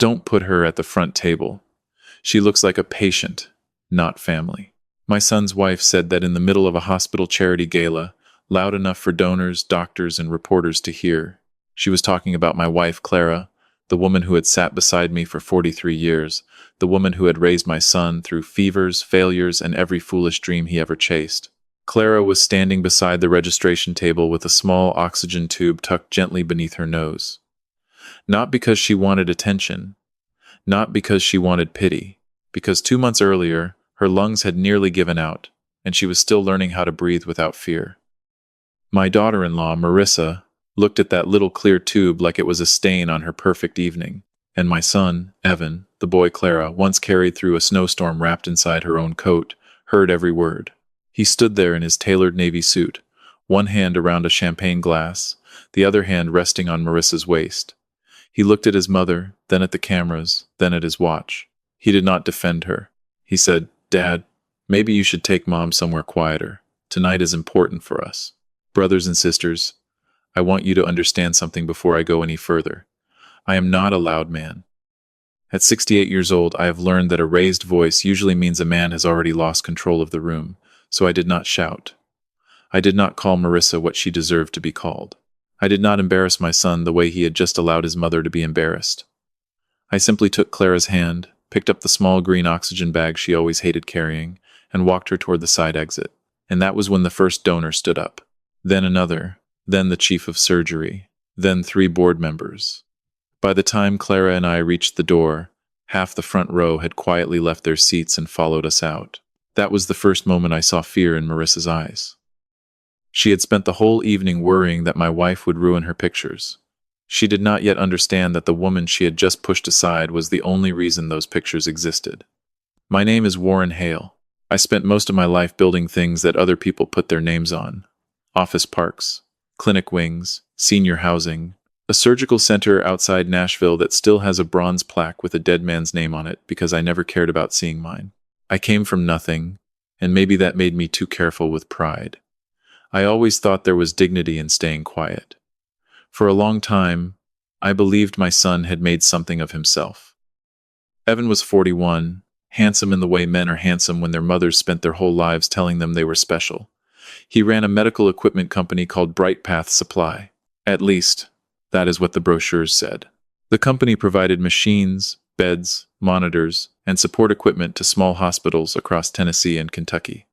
Don't put her at the front table. She looks like a patient, not family. My son's wife said that in the middle of a hospital charity gala, loud enough for donors, doctors, and reporters to hear. She was talking about my wife, Clara, the woman who had sat beside me for 43 years, the woman who had raised my son through fevers, failures, and every foolish dream he ever chased. Clara was standing beside the registration table with a small oxygen tube tucked gently beneath her nose. Not because she wanted attention, not because she wanted pity, because 2 months earlier, her lungs had nearly given out, and she was still learning how to breathe without fear. My daughter-in-law, Marissa, looked at that little clear tube like it was a stain on her perfect evening, and my son, Evan, the boy Clara once carried through a snowstorm wrapped inside her own coat, heard every word. He stood there in his tailored navy suit, one hand around a champagne glass, the other hand resting on Marissa's waist. He looked at his mother, then at the cameras, then at his watch. He did not defend her. He said, "Dad, maybe you should take Mom somewhere quieter. Tonight is important for us. Brothers and sisters, I want you to understand something before I go any further. I am not a loud man. At 68 years old, I have learned that a raised voice usually means a man has already lost control of the room, so I did not shout. I did not call Marissa what she deserved to be called. I did not embarrass my son the way he had just allowed his mother to be embarrassed. I simply took Clara's hand, picked up the small green oxygen bag she always hated carrying, and walked her toward the side exit. And that was when the first donor stood up. Then another, then the chief of surgery, then 3 board members. By the time Clara and I reached the door, half the front row had quietly left their seats and followed us out. That was the first moment I saw fear in Marissa's eyes. She had spent the whole evening worrying that my wife would ruin her pictures. She did not yet understand that the woman she had just pushed aside was the only reason those pictures existed. My name is Warren Hale. I spent most of my life building things that other people put their names on. Office parks, clinic wings, senior housing, a surgical center outside Nashville that still has a bronze plaque with a dead man's name on it because I never cared about seeing mine. I came from nothing, and maybe that made me too careful with pride. I always thought there was dignity in staying quiet. For a long time, I believed my son had made something of himself. Evan was 41, handsome in the way men are handsome when their mothers spent their whole lives telling them they were special. He ran a medical equipment company called Bright Path Supply. At least, that is what the brochures said. The company provided machines, beds, monitors, and support equipment to small hospitals across Tennessee and Kentucky.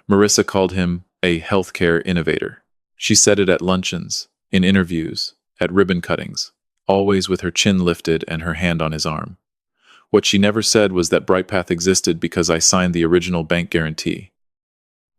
Marissa called him a healthcare innovator. She said it at luncheons, in interviews, at ribbon cuttings, always with her chin lifted and her hand on his arm. What she never said was that BrightPath existed because I signed the original bank guarantee.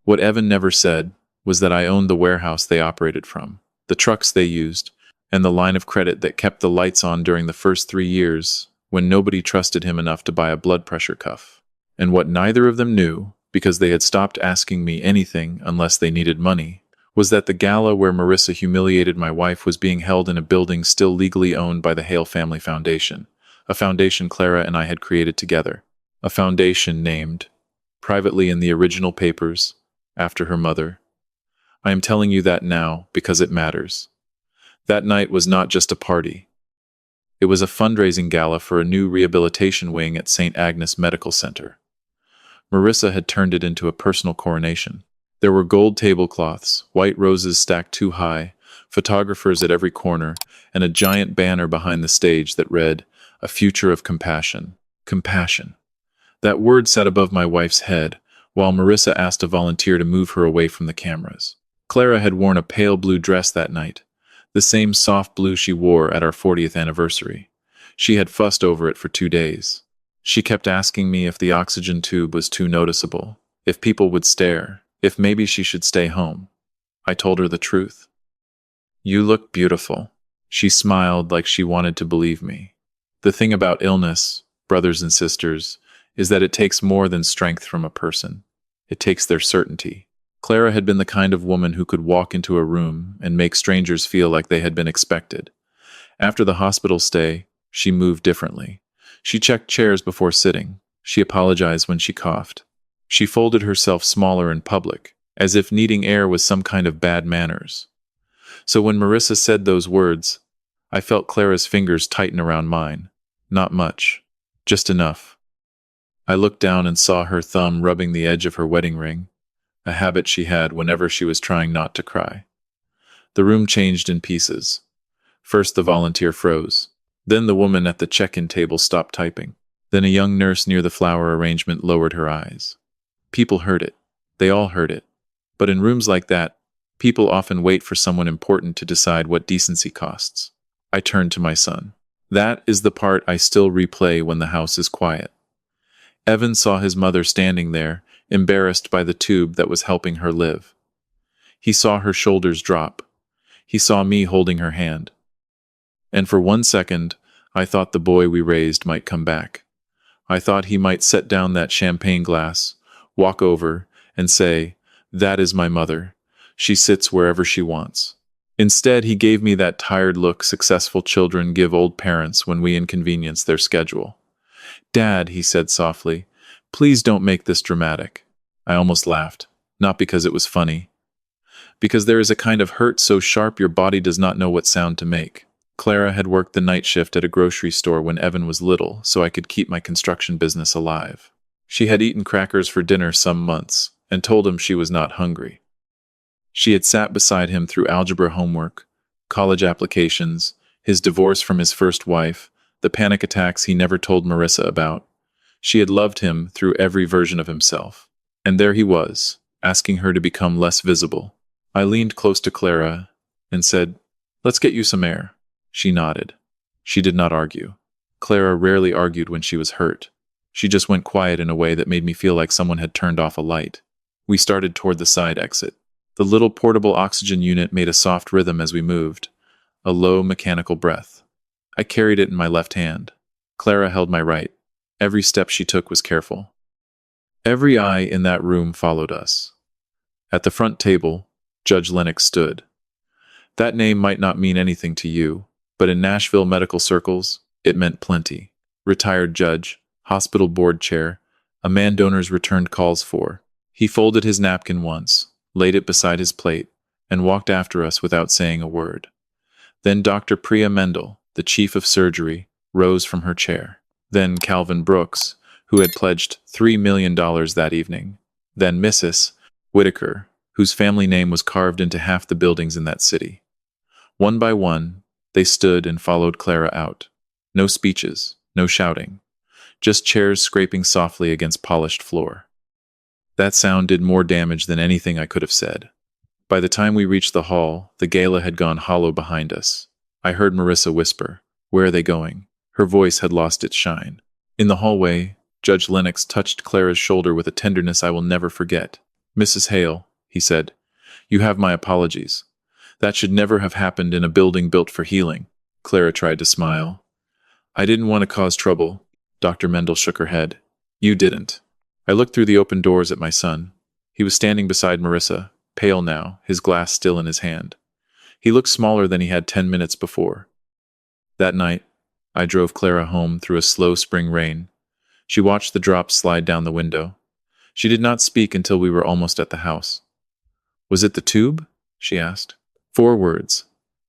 What Evan never said was that I owned the warehouse they operated from, the trucks they used, and the line of credit that kept the lights on during the first 3 years when nobody trusted him enough to buy a blood pressure cuff. And what neither of them knew, because they had stopped asking me anything unless they needed money, was that the gala where Marissa humiliated my wife was being held in a building still legally owned by the Hale Family Foundation, a foundation Clara and I had created together, a foundation named, privately in the original papers, after her mother. I am telling you that now because it matters. That night was not just a party. It was a fundraising gala for a new rehabilitation wing at St. Agnes Medical Center. Marissa had turned it into a personal coronation. There were gold tablecloths, white roses stacked 2 high, photographers at every corner, and a giant banner behind the stage that read, "A future of compassion." Compassion. That word sat above my wife's head, while Marissa asked a volunteer to move her away from the cameras. Clara had worn a pale blue dress that night, the same soft blue she wore at our 40th anniversary. She had fussed over it for 2 days. She kept asking me if the oxygen tube was too noticeable, if people would stare, if maybe she should stay home. I told her the truth. "You look beautiful." She smiled like she wanted to believe me. The thing about illness, brothers and sisters, is that it takes more than strength from a person. It takes their certainty. Clara had been the kind of woman who could walk into a room and make strangers feel like they had been expected. After the hospital stay, she moved differently. She checked chairs before sitting. She apologized when she coughed. She folded herself smaller in public, as if needing air was some kind of bad manners. So when Marissa said those words, I felt Clara's fingers tighten around mine. Not much. Just enough. I looked down and saw her thumb rubbing the edge of her wedding ring, a habit she had whenever she was trying not to cry. The room changed in pieces. First the volunteer froze. Then the woman at the check-in table stopped typing. Then a young nurse near the flower arrangement lowered her eyes. People heard it. They all heard it. But in rooms like that, people often wait for someone important to decide what decency costs. I turned to my son. That is the part I still replay when the house is quiet. Evan saw his mother standing there, embarrassed by the tube that was helping her live. He saw her shoulders drop. He saw me holding her hand. And for 1 second, I thought the boy we raised might come back. I thought he might set down that champagne glass, walk over, and say, "That is my mother. She sits wherever she wants." Instead, he gave me that tired look successful children give old parents when we inconvenience their schedule. "Dad," he said softly, "please don't make this dramatic." I almost laughed, not because it was funny, because there is a kind of hurt so sharp your body does not know what sound to make. Clara had worked the night shift at a grocery store when Evan was little, so I could keep my construction business alive. She had eaten crackers for dinner some months, and told him she was not hungry. She had sat beside him through algebra homework, college applications, his divorce from his first wife, the panic attacks he never told Marissa about. She had loved him through every version of himself. And there he was, asking her to become less visible. I leaned close to Clara and said, "Let's get you some air." She nodded. She did not argue. Clara rarely argued when she was hurt. She just went quiet in a way that made me feel like someone had turned off a light. We started toward the side exit. The little portable oxygen unit made a soft rhythm as we moved, a low mechanical breath. I carried it in my left hand. Clara held my right. Every step she took was careful. Every eye in that room followed us. At the front table, Judge Lennox stood. That name might not mean anything to you, but in Nashville medical circles, it meant plenty. Retired judge, hospital board chair, a man donors returned calls for. He folded his napkin once, laid it beside his plate, and walked after us without saying a word. Then Dr. Priya Mendel, the chief of surgery, rose from her chair. Then Calvin Brooks, who had pledged $3 million that evening. Then Mrs. Whitaker, whose family name was carved into half the buildings in that city. One by one, they stood and followed Clara out. No speeches, no shouting, just chairs scraping softly against polished floor. That sound did more damage than anything I could have said. By the time we reached the hall, the gala had gone hollow behind us. I heard Marissa whisper, "Where are they going?" Her voice had lost its shine. In the hallway, Judge Lennox touched Clara's shoulder with a tenderness I will never forget. "Mrs. Hale," he said, "you have my apologies. That should never have happened in a building built for healing." Clara tried to smile. "I didn't want to cause trouble." Dr. Mendel shook her head. "You didn't." I looked through the open doors at my son. He was standing beside Marissa, pale now, his glass still in his hand. He looked smaller than he had 10 minutes before. That night, I drove Clara home through a slow spring rain. She watched the drops slide down the window. She did not speak until we were almost at the house. "Was it the tube?" she asked. 4 words.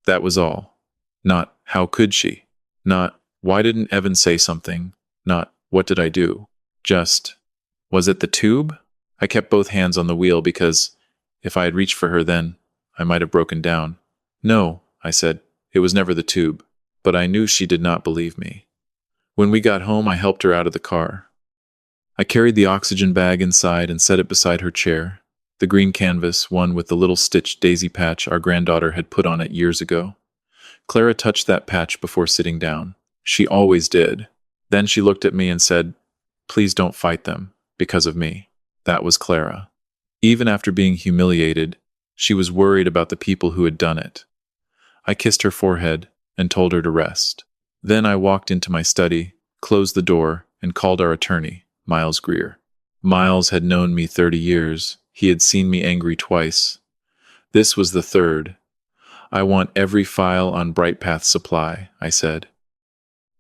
That was all. Not, "How could she?" Not, "Why didn't Evan say something?" Not, "What did I do?" Just, "Was it the tube?" I kept both hands on the wheel because, if I had reached for her then, I might have broken down. "No," I said, "it was never the tube." But I knew she did not believe me. When we got home, I helped her out of the car. I carried the oxygen bag inside and set it beside her chair, the green canvas, one with the little stitched daisy patch our granddaughter had put on it years ago. Clara touched that patch before sitting down. She always did. Then she looked at me and said, "Please don't fight them, because of me." That was Clara. Even after being humiliated, she was worried about the people who had done it. I kissed her forehead and told her to rest. Then I walked into my study, closed the door, and called our attorney, Miles Greer. Miles had known me 30 years. He had seen me angry twice. This was the third. "I want every file on Brightpath Supply," I said.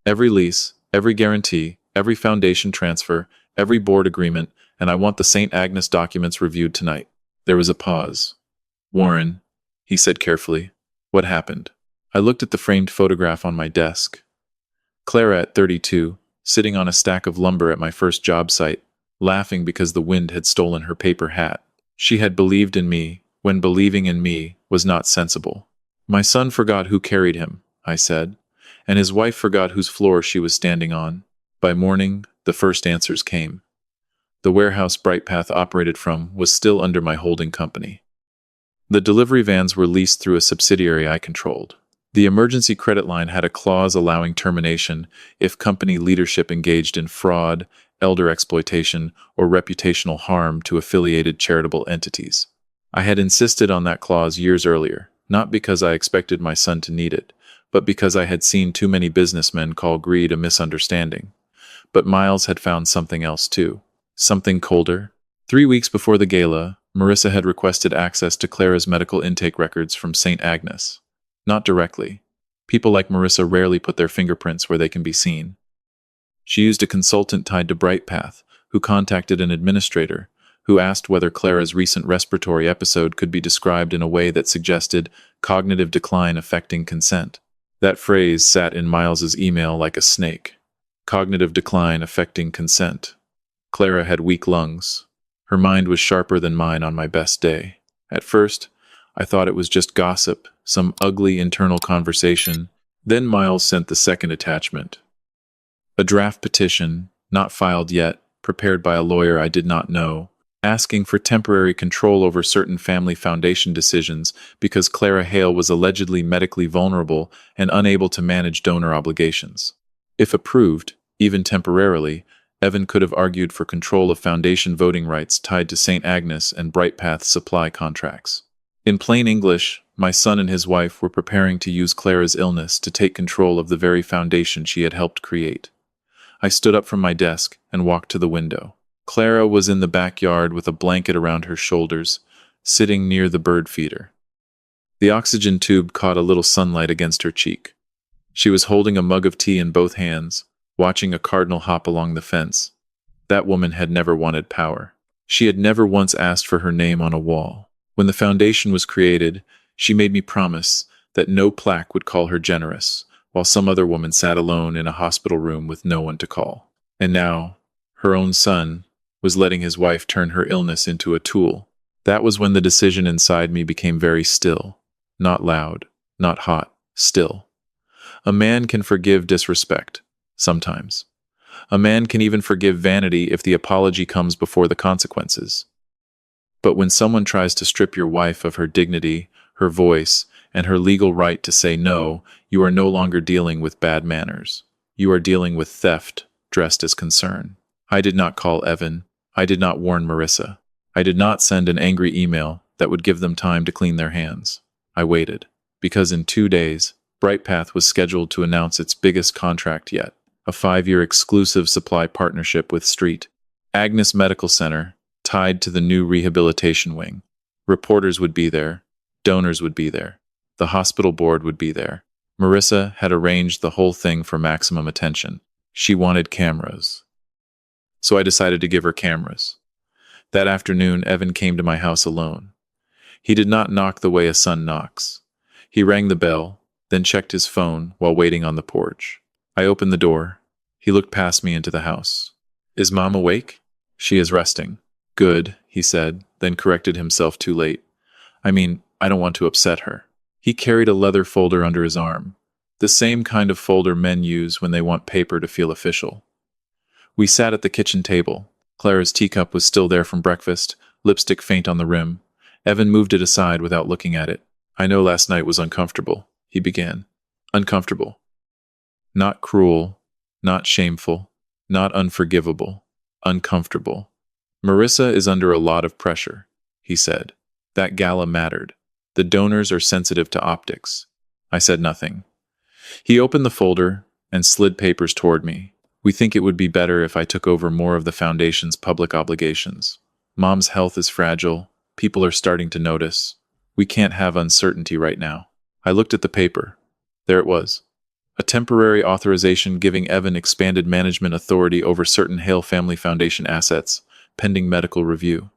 "Every lease, every guarantee, every foundation transfer, every board agreement, and I want the St. Agnes documents reviewed tonight." There was a pause. "Warren," he said carefully, "what happened?" I looked at the framed photograph on my desk. Clara at 32, sitting on a stack of lumber at my first job site, laughing because the wind had stolen her paper hat. She had believed in me when believing in me was not sensible. My son forgot who carried him, I said, and his wife forgot whose floor she was standing on. By morning, the first answers came. The warehouse Brightpath operated from was still under my holding company. The delivery vans were leased through a subsidiary I controlled. The emergency credit line had a clause allowing termination if company leadership engaged in fraud, elder exploitation, or reputational harm to affiliated charitable entities. I had insisted on that clause years earlier, not because I expected my son to need it, but because I had seen too many businessmen call greed a misunderstanding. But Miles had found something else too. Something colder. 3 weeks before the gala, Marissa had requested access to Clara's medical intake records from St. Agnes. Not directly. People like Marissa rarely put their fingerprints where they can be seen. She used a consultant tied to Brightpath, who contacted an administrator, who asked whether Clara's recent respiratory episode could be described in a way that suggested cognitive decline affecting consent. That phrase sat in Miles's email like a snake. Cognitive decline affecting consent. Clara had weak lungs. Her mind was sharper than mine on my best day. At first, I thought it was just gossip, some ugly internal conversation. Then Miles sent the second attachment. A draft petition, not filed yet, prepared by a lawyer I did not know, asking for temporary control over certain family foundation decisions because Clara Hale was allegedly medically vulnerable and unable to manage donor obligations. If approved, even temporarily, Evan could have argued for control of foundation voting rights tied to St. Agnes and Brightpath's supply contracts. In plain English, my son and his wife were preparing to use Clara's illness to take control of the very foundation she had helped create. I stood up from my desk and walked to the window. Clara was in the backyard with a blanket around her shoulders, sitting near the bird feeder. The oxygen tube caught a little sunlight against her cheek. She was holding a mug of tea in both hands, watching a cardinal hop along the fence. That woman had never wanted power. She had never once asked for her name on a wall. When the foundation was created, she made me promise that no plaque would call her generous, while some other woman sat alone in a hospital room with no one to call. And now, her own son was letting his wife turn her illness into a tool. That was when the decision inside me became very still. Not loud, not hot, still. A man can forgive disrespect, sometimes. A man can even forgive vanity if the apology comes before the consequences. But when someone tries to strip your wife of her dignity, her voice, and her legal right to say no, you are no longer dealing with bad manners. You are dealing with theft, dressed as concern. I did not call Evan. I did not warn Marissa. I did not send an angry email that would give them time to clean their hands. I waited, because in 2 days, Brightpath was scheduled to announce its biggest contract yet, a 5-year exclusive supply partnership with St. Agnes Medical Center, tied to the new rehabilitation wing. Reporters would be there. Donors would be there. The hospital board would be there. Marissa had arranged the whole thing for maximum attention. She wanted cameras. So I decided to give her cameras. That afternoon, Evan came to my house alone. He did not knock the way a son knocks. He rang the bell, then checked his phone while waiting on the porch. I opened the door. He looked past me into the house. "Is Mom awake?" "She is resting." "Good," he said, then corrected himself too late. "I mean, I don't want to upset her." He carried a leather folder under his arm, the same kind of folder men use when they want paper to feel official. We sat at the kitchen table. Clara's teacup was still there from breakfast, lipstick faint on the rim. Evan moved it aside without looking at it. "I know last night was uncomfortable," he began. "Uncomfortable. Not cruel, not shameful, not unforgivable. Uncomfortable. Marissa is under a lot of pressure," he said. "That gala mattered. The donors are sensitive to optics." I said nothing. He opened the folder and slid papers toward me. "We think it would be better if I took over more of the foundation's public obligations. Mom's health is fragile. People are starting to notice. We can't have uncertainty right now." I looked at the paper. There it was. A temporary authorization giving Evan expanded management authority over certain Hale Family Foundation assets, pending medical review.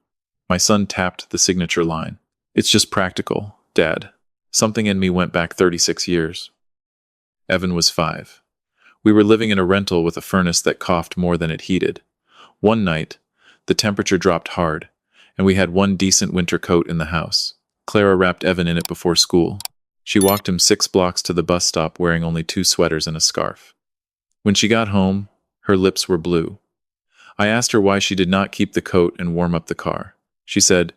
My son tapped the signature line. "It's just practical, Dad." Something in me went back 36 years. Evan was 5. We were living in a rental with a furnace that coughed more than it heated. One night, the temperature dropped hard, and we had one decent winter coat in the house. Clara wrapped Evan in it before school. She walked him 6 blocks to the bus stop wearing only 2 sweaters and a scarf. When she got home, her lips were blue. I asked her why she did not keep the coat and warm up the car. She said,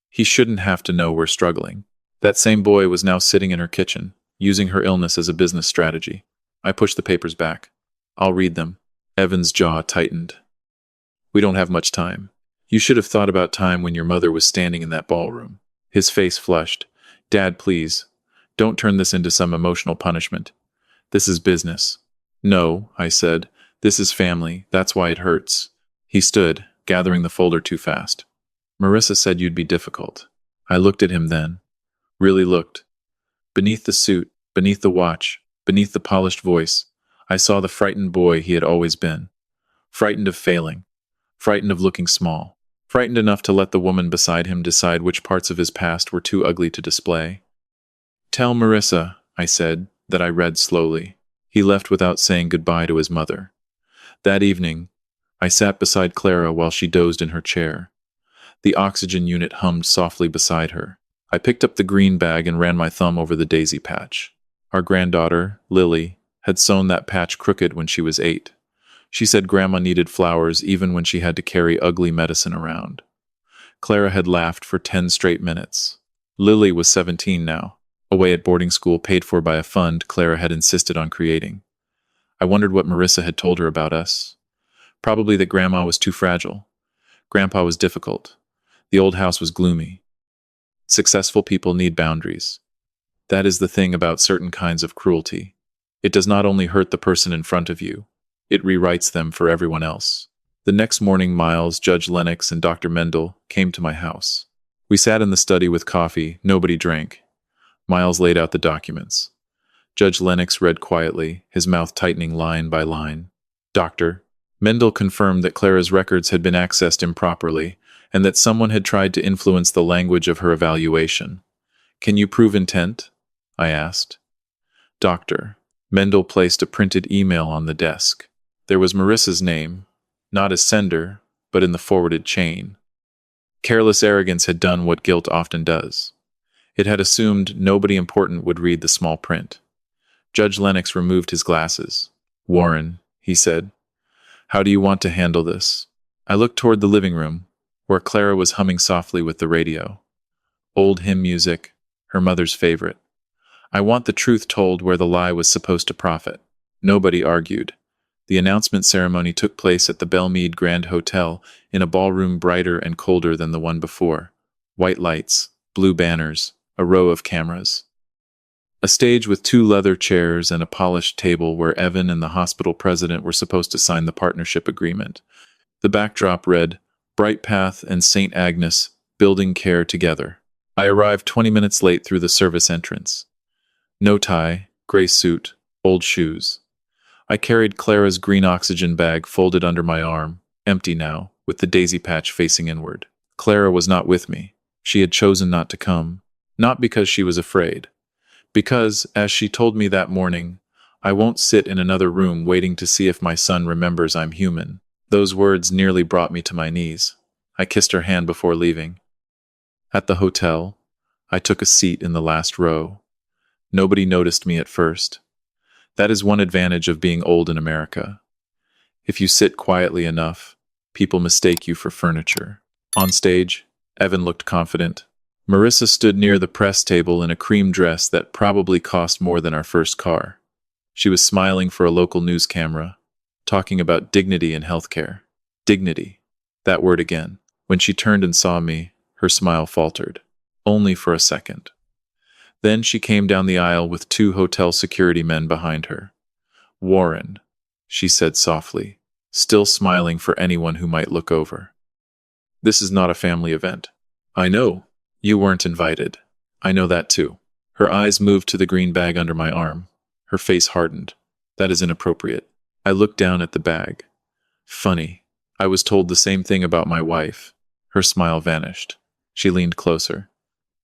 "He shouldn't have to know we're struggling." That same boy was now sitting in her kitchen, using her illness as a business strategy. I pushed the papers back. "I'll read them." Evan's jaw tightened. "We don't have much time. You should have thought about time when your mother was standing in that ballroom." His face flushed. "Dad, please, don't turn this into some emotional punishment. This is business." "No," I said. "This is family. That's why it hurts." He stood, gathering the folder too fast. "Marissa said you'd be difficult." I looked at him then. Really looked. Beneath the suit, beneath the watch, beneath the polished voice, I saw the frightened boy he had always been. Frightened of failing. Frightened of looking small. Frightened enough to let the woman beside him decide which parts of his past were too ugly to display. "Tell Marissa," I said, that I read slowly. He left without saying goodbye to his mother. That evening, I sat beside Clara while she dozed in her chair. The oxygen unit hummed softly beside her. I picked up the green bag and ran my thumb over the daisy patch. Our granddaughter, Lily, had sewn that patch crooked when she was 8. She said Grandma needed flowers even when she had to carry ugly medicine around. Clara had laughed for 10 straight minutes. Lily was 17 now, away at boarding school paid for by a fund Clara had insisted on creating. I wondered what Marissa had told her about us. Probably that Grandma was too fragile. Grandpa was difficult. The old house was gloomy. Successful people need boundaries. That is the thing about certain kinds of cruelty. It does not only hurt the person in front of you, it rewrites them for everyone else. The next morning, Miles, Judge Lennox, and Dr. Mendel came to my house. We sat in the study with coffee. Nobody drank. Miles laid out the documents. Judge Lennox read quietly, his mouth tightening line by line. Dr. Mendel confirmed that Clara's records had been accessed improperly and that someone had tried to influence the language of her evaluation. "Can you prove intent?" I asked. Dr. Mendel placed a printed email on the desk. There was Marissa's name, not as sender, but in the forwarded chain. Careless arrogance had done what guilt often does. It had assumed nobody important would read the small print. Judge Lennox removed his glasses. "Warren," he said, "how do you want to handle this?" I looked toward the living room, where Clara was humming softly with the radio. Old hymn music, her mother's favorite. I want the truth told where the lie was supposed to profit. Nobody argued. The announcement ceremony took place at the Belmead Grand Hotel in a ballroom brighter and colder than the one before. White lights, blue banners, a row of cameras. A stage with 2 leather chairs and a polished table where Evan and the hospital president were supposed to sign the partnership agreement. The backdrop read, "Bright Path and St. Agnes, building care together." I arrived 20 minutes late through the service entrance. No tie, gray suit, old shoes. I carried Clara's green oxygen bag folded under my arm, empty now, with the daisy patch facing inward. Clara was not with me. She had chosen not to come. Not because she was afraid. Because, as she told me that morning, "I won't sit in another room waiting to see if my son remembers I'm human." Those words nearly brought me to my knees. I kissed her hand before leaving. At the hotel, I took a seat in the last row. Nobody noticed me at first. That is one advantage of being old in America. If you sit quietly enough, people mistake you for furniture. On stage, Evan looked confident. Marissa stood near the press table in a cream dress that probably cost more than our first car. She was smiling for a local news camera, talking about dignity in healthcare. Dignity. That word again. When she turned and saw me, her smile faltered. Only for a second. Then she came down the aisle with 2 hotel security men behind her. "Warren," she said softly, still smiling for anyone who might look over. "This is not a family event." "I know. You weren't invited." "I know that too." Her eyes moved to the green bag under my arm. Her face hardened. "That is inappropriate." I looked down at the bag. Funny. I was told the same thing about my wife. Her smile vanished. She leaned closer.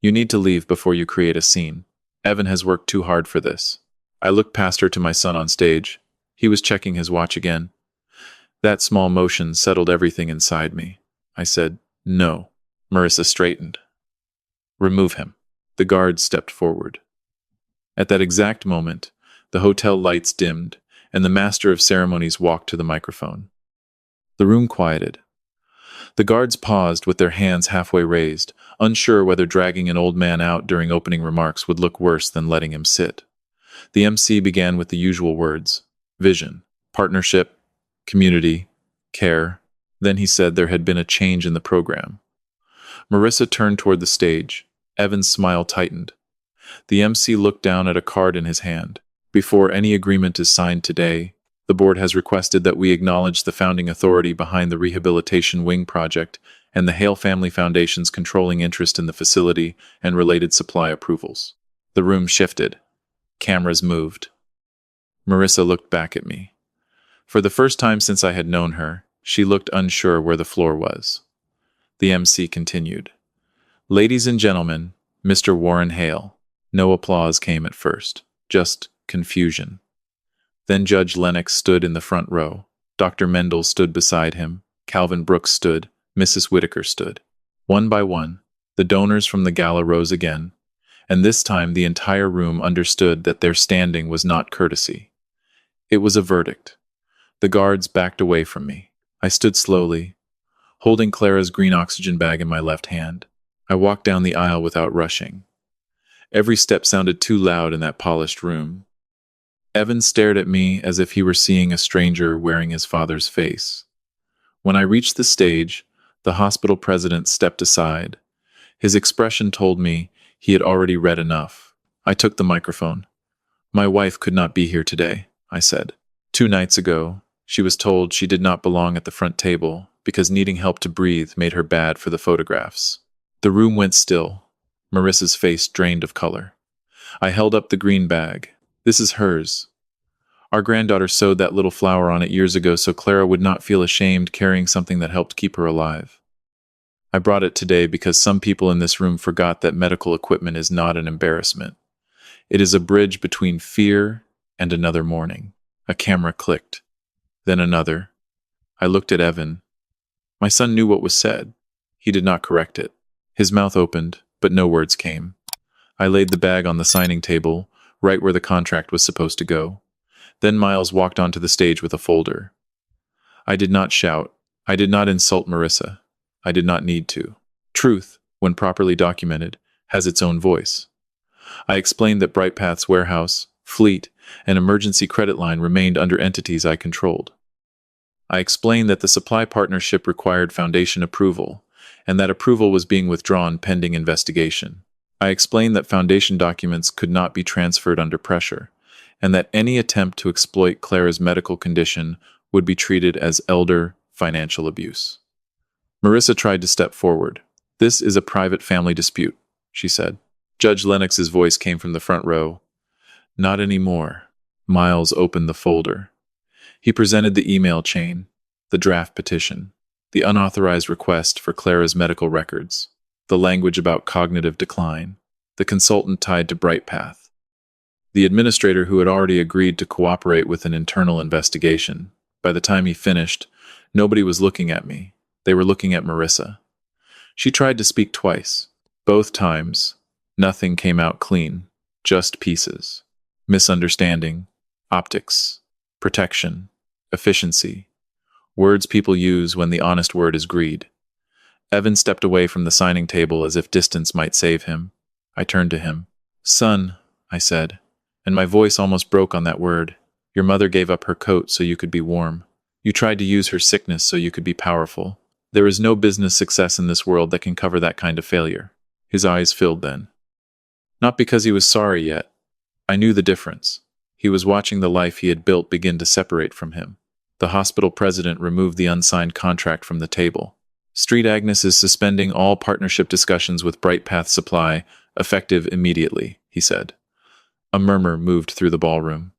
"You need to leave before you create a scene. Evan has worked too hard for this." I looked past her to my son on stage. He was checking his watch again. That small motion settled everything inside me. I said, "No." Marissa straightened. "Remove him." The guard stepped forward. At that exact moment, the hotel lights dimmed, and the master of ceremonies walked to the microphone. The room quieted. The guards paused with their hands halfway raised, unsure whether dragging an old man out during opening remarks would look worse than letting him sit. The MC began with the usual words: vision, partnership, community, care. Then he said there had been a change in the program. Marissa turned toward the stage. Evan's smile tightened. The MC looked down at a card in his hand. "Before any agreement is signed today, the board has requested that we acknowledge the founding authority behind the Rehabilitation Wing project and the Hale Family Foundation's controlling interest in the facility and related supply approvals." The room shifted. Cameras moved. Marissa looked back at me. For the first time since I had known her, she looked unsure where the floor was. The MC continued. "Ladies and gentlemen, Mr. Warren Hale." No applause came at first, just confusion. Then Judge Lennox stood in the front row. Dr. Mendel stood beside him. Calvin Brooks stood. Mrs. Whitaker stood. One by one, the donors from the gala rose again, and this time the entire room understood that their standing was not courtesy. It was a verdict. The guards backed away from me. I stood slowly, holding Clara's green oxygen bag in my left hand. I walked down the aisle without rushing. Every step sounded too loud in that polished room. Evan stared at me as if he were seeing a stranger wearing his father's face. When I reached the stage, the hospital president stepped aside. His expression told me he had already read enough. I took the microphone. "My wife could not be here today," I said. 2 nights ago, she was told she did not belong at the front table because needing help to breathe made her bad for the photographs. The room went still. Marissa's face drained of color. I held up the green bag. "This is hers. Our granddaughter sewed that little flower on it years ago so Clara would not feel ashamed carrying something that helped keep her alive. I brought it today because some people in this room forgot that medical equipment is not an embarrassment. It is a bridge between fear and another morning." A camera clicked. Then another. I looked at Evan. My son knew what was said. He did not correct it. His mouth opened, but no words came. I laid the bag on the signing table, right where the contract was supposed to go. Then Miles walked onto the stage with a folder. I did not shout. I did not insult Marissa. I did not need to. Truth, when properly documented, has its own voice. I explained that Bright Path's warehouse, fleet, and emergency credit line remained under entities I controlled. I explained that the supply partnership required foundation approval, and that approval was being withdrawn pending investigation. I explained that foundation documents could not be transferred under pressure, and that any attempt to exploit Clara's medical condition would be treated as elder financial abuse. Marissa tried to step forward. "This is a private family dispute," she said. Judge Lennox's voice came from the front row. "Not anymore." Miles opened the folder. He presented the email chain, the draft petition, the unauthorized request for Clara's medical records, the language about cognitive decline, the consultant tied to Bright Path, the administrator who had already agreed to cooperate with an internal investigation. By the time he finished, nobody was looking at me. They were looking at Marissa. She tried to speak twice. Both times, nothing came out clean, just pieces. Misunderstanding, optics, protection, efficiency. Words people use when the honest word is greed. Evan stepped away from the signing table as if distance might save him. I turned to him. "Son," I said, and my voice almost broke on that word. "Your mother gave up her coat so you could be warm. You tried to use her sickness so you could be powerful. There is no business success in this world that can cover that kind of failure." His eyes filled then. Not because he was sorry yet. I knew the difference. He was watching the life he had built begin to separate from him. The hospital president removed the unsigned contract from the table. "Street Agnes is suspending all partnership discussions with Bright Path Supply, effective immediately," he said. A murmur moved through the ballroom.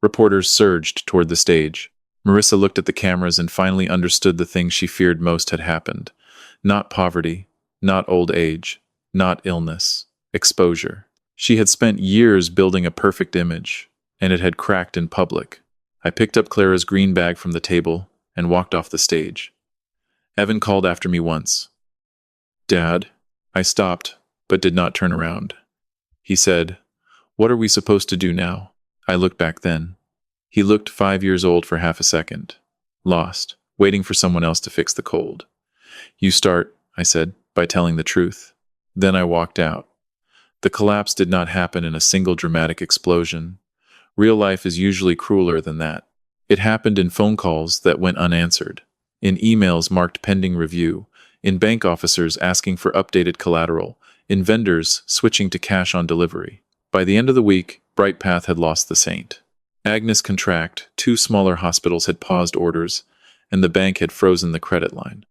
Reporters surged toward the stage. Marissa looked at the cameras and finally understood the thing she feared most had happened. Not poverty, not old age, not illness, exposure. She had spent years building a perfect image, and it had cracked in public. I picked up Clara's green bag from the table and walked off the stage. Evan called after me once. "Dad?" I stopped, but did not turn around. He said, "What are we supposed to do now?" I looked back then. He looked 5 years old for half a second, lost, waiting for someone else to fix the cold. "You start," I said, "by telling the truth." Then I walked out. The collapse did not happen in a single dramatic explosion. Real life is usually crueler than that. It happened in phone calls that went unanswered, in emails marked pending review, in bank officers asking for updated collateral, in vendors switching to cash on delivery. By the end of the week, Bright Path had lost the saint. Agnes contract, 2 smaller hospitals had paused orders, and the bank had frozen the credit line.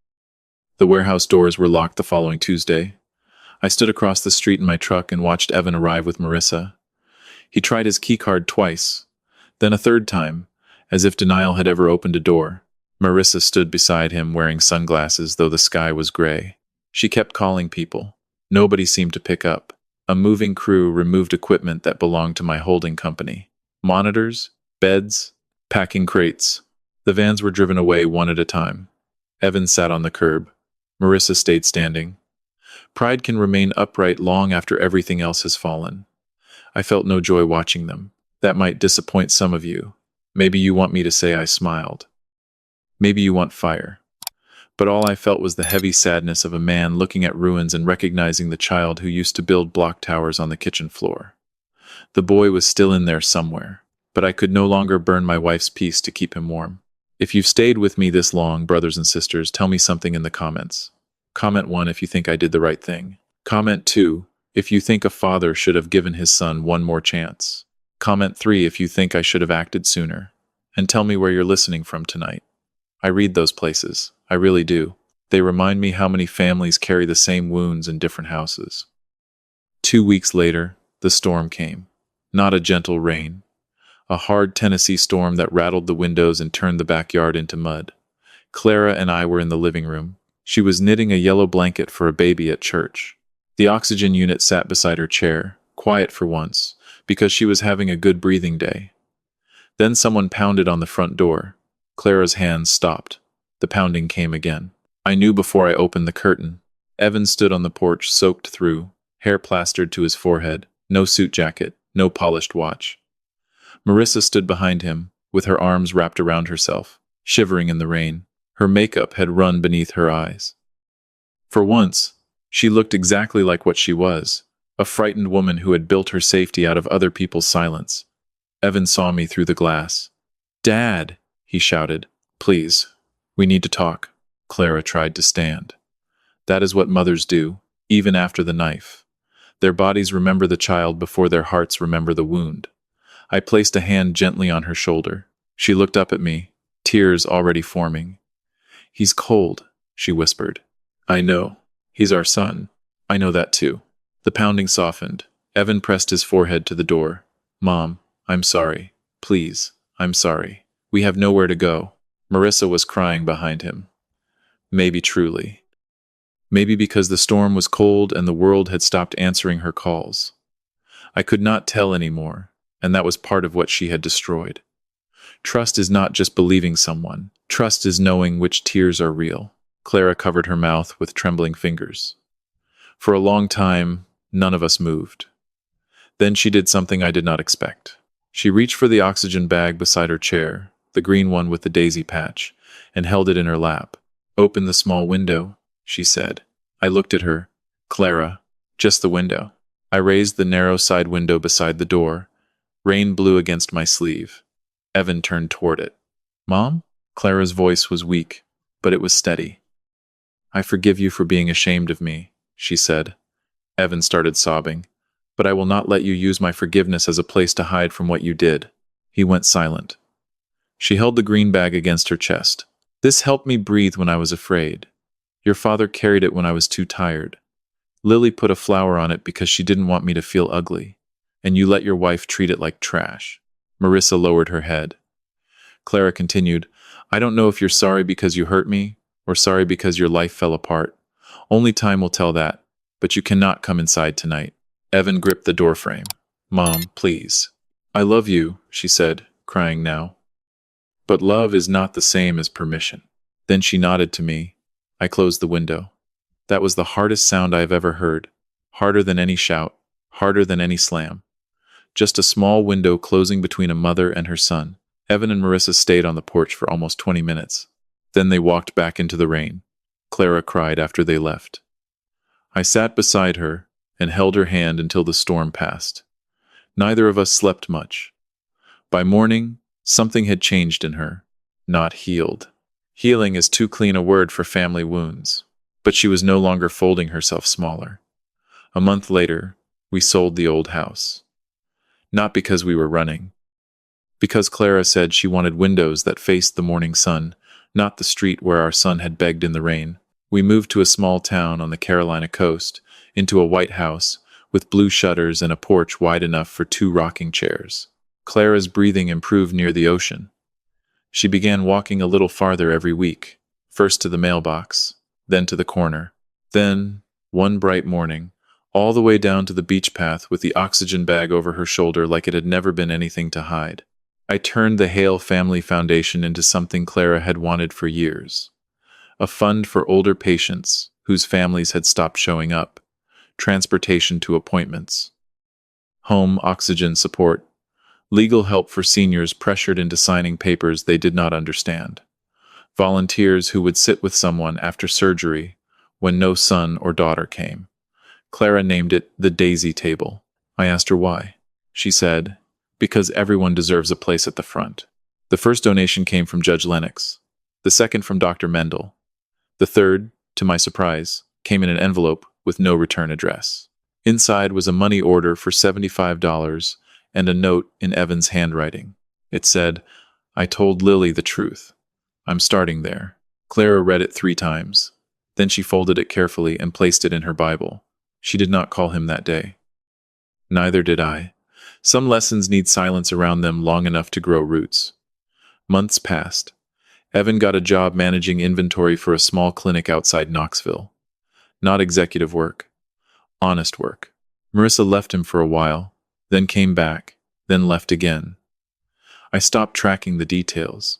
The warehouse doors were locked the following Tuesday. I stood across the street in my truck and watched Evan arrive with Marissa. He tried his keycard twice, then a third time, as if denial had ever opened a door. Marissa stood beside him wearing sunglasses, though the sky was gray. She kept calling people. Nobody seemed to pick up. A moving crew removed equipment that belonged to my holding company. Monitors, beds, packing crates. The vans were driven away one at a time. Evan sat on the curb. Marissa stayed standing. Pride can remain upright long after everything else has fallen. I felt no joy watching them. That might disappoint some of you. Maybe you want me to say I smiled. Maybe you want fire. But all I felt was the heavy sadness of a man looking at ruins and recognizing the child who used to build block towers on the kitchen floor. The boy was still in there somewhere, but I could no longer burn my wife's peace to keep him warm. If you've stayed with me this long, brothers and sisters, tell me something in the comments. Comment 1 if you think I did the right thing. Comment 2 if you think a father should have given his son one more chance. Comment 3 if you think I should have acted sooner. And tell me where you're listening from tonight. I read those places. I really do. They remind me how many families carry the same wounds in different houses. 2 weeks later, the storm came. Not a gentle rain. A hard Tennessee storm that rattled the windows and turned the backyard into mud. Clara and I were in the living room. She was knitting a yellow blanket for a baby at church. The oxygen unit sat beside her chair, quiet for once, because she was having a good breathing day. Then someone pounded on the front door. Clara's hands stopped. The pounding came again. I knew before I opened the curtain. Evan stood on the porch, soaked through, hair plastered to his forehead, no suit jacket, no polished watch. Marissa stood behind him, with her arms wrapped around herself, shivering in the rain. Her makeup had run beneath her eyes. For once, she looked exactly like what she was, a frightened woman who had built her safety out of other people's silence. Evan saw me through the glass. "Dad!" he shouted. "Please, we need to talk." Clara tried to stand. That is what mothers do, even after the knife. Their bodies remember the child before their hearts remember the wound. I placed a hand gently on her shoulder. She looked up at me, tears already forming. "He's cold," she whispered. "I know. He's our son. I know that too." The pounding softened. Evan pressed his forehead to the door. "Mom, I'm sorry. Please, I'm sorry. We have nowhere to go." Marissa was crying behind him. Maybe truly. Maybe because the storm was cold and the world had stopped answering her calls. I could not tell anymore, and that was part of what she had destroyed. Trust is not just believing someone. Trust is knowing which tears are real. Clara covered her mouth with trembling fingers. For a long time, none of us moved. Then she did something I did not expect. She reached for the oxygen bag beside her chair, the green one with the daisy patch, and held it in her lap. "Open the small window," she said. I looked at her. "Clara, just the window." I raised the narrow side window beside the door. Rain blew against my sleeve. Evan turned toward it. "Mom?" Clara's voice was weak, but it was steady. "I forgive you for being ashamed of me," she said. Evan started sobbing. "But I will not let you use my forgiveness as a place to hide from what you did." He went silent. She held the green bag against her chest. "This helped me breathe when I was afraid. Your father carried it when I was too tired. Lily put a flower on it because she didn't want me to feel ugly. And you let your wife treat it like trash." Marissa lowered her head. Clara continued, "I don't know if you're sorry because you hurt me, or sorry because your life fell apart. Only time will tell that, but you cannot come inside tonight." Evan gripped the doorframe. "Mom, please." "I love you," she said, crying now. But love is not the same as permission. Then she nodded to me. I closed the window. That was the hardest sound I have ever heard. Harder than any shout. Harder than any slam. Just a small window closing between a mother and her son. Evan and Marissa stayed on the porch for almost 20 minutes. Then they walked back into the rain. Clara cried after they left. I sat beside her and held her hand until the storm passed. Neither of us slept much. By morning, something had changed in her, not healed. Healing is too clean a word for family wounds, but she was no longer folding herself smaller. A month later, we sold the old house. Not because we were running. Because Clara said she wanted windows that faced the morning sun, not the street where our son had begged in the rain. We moved to a small town on the Carolina coast, into a white house, with blue shutters and a porch wide enough for 2 rocking chairs. Clara's breathing improved near the ocean. She began walking a little farther every week, first to the mailbox, then to the corner. Then, one bright morning, all the way down to the beach path with the oxygen bag over her shoulder like it had never been anything to hide. I turned the Hale Family Foundation into something Clara had wanted for years. A fund for older patients whose families had stopped showing up, transportation to appointments, home oxygen support, legal help for seniors pressured into signing papers they did not understand, volunteers who would sit with someone after surgery when no son or daughter came. Clara named it the Daisy Table. I asked her why. She said, because everyone deserves a place at the front. The first donation came from Judge Lennox, the second from Dr. Mendel. The third, to my surprise, came in an envelope with no return address. Inside was a money order for $75 and a note in Evan's handwriting. It said, I told Lily the truth. I'm starting there. Clara read it 3 times. Then she folded it carefully and placed it in her Bible. She did not call him that day. Neither did I. Some lessons need silence around them long enough to grow roots. Months passed. Evan got a job managing inventory for a small clinic outside Knoxville. Not executive work. Honest work. Marissa left him for a while, then came back, then left again. I stopped tracking the details.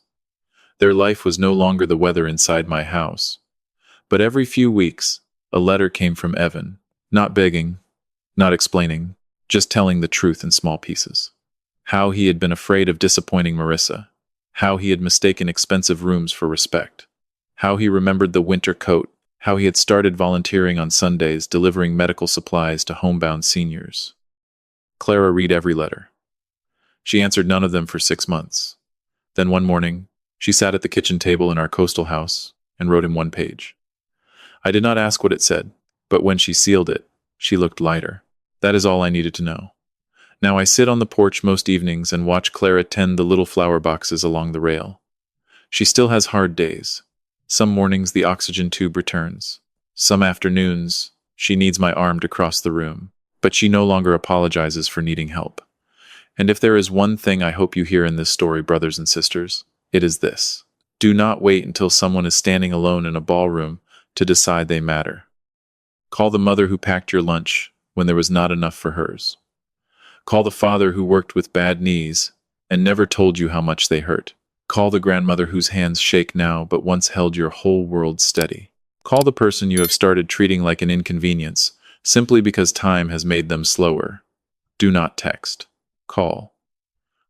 Their life was no longer the weather inside my house. But every few weeks, a letter came from Evan, not begging, not explaining, just telling the truth in small pieces. How he had been afraid of disappointing Marissa. How he had mistaken expensive rooms for respect. How he remembered the winter coat. How he had started volunteering on Sundays delivering medical supplies to homebound seniors. Clara read every letter. She answered none of them for 6 months. Then one morning, she sat at the kitchen table in our coastal house and wrote him 1 page. I did not ask what it said, but when she sealed it, she looked lighter. That is all I needed to know. Now I sit on the porch most evenings and watch Clara tend the little flower boxes along the rail. She still has hard days. Some mornings the oxygen tube returns. Some afternoons, she needs my arm to cross the room. But she no longer apologizes for needing help. And if there is one thing I hope you hear in this story, brothers and sisters, it is this. Do not wait until someone is standing alone in a ballroom to decide they matter. Call the mother who packed your lunch when there was not enough for hers. Call the father who worked with bad knees and never told you how much they hurt. Call the grandmother whose hands shake now but once held your whole world steady. Call the person you have started treating like an inconvenience simply because time has made them slower. Do not text. Call.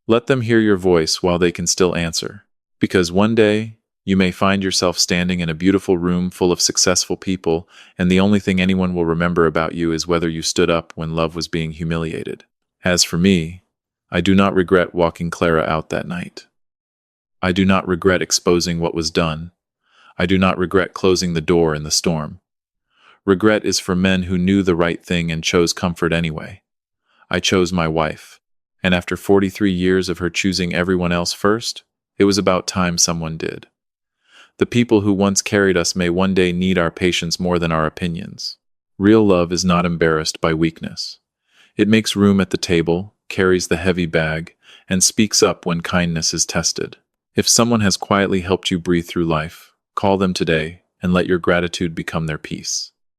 Let them hear your voice while they can still answer. Because one day, you may find yourself standing in a beautiful room full of successful people, and the only thing anyone will remember about you is whether you stood up when love was being humiliated. As for me, I do not regret walking Clara out that night. I do not regret exposing what was done. I do not regret closing the door in the storm. Regret is for men who knew the right thing and chose comfort anyway. I chose my wife, and after 43 years of her choosing everyone else first, it was about time someone did. The people who once carried us may one day need our patience more than our opinions. Real love is not embarrassed by weakness. It makes room at the table, carries the heavy bag, and speaks up when kindness is tested. If someone has quietly helped you breathe through life, call them today and let your gratitude become their peace.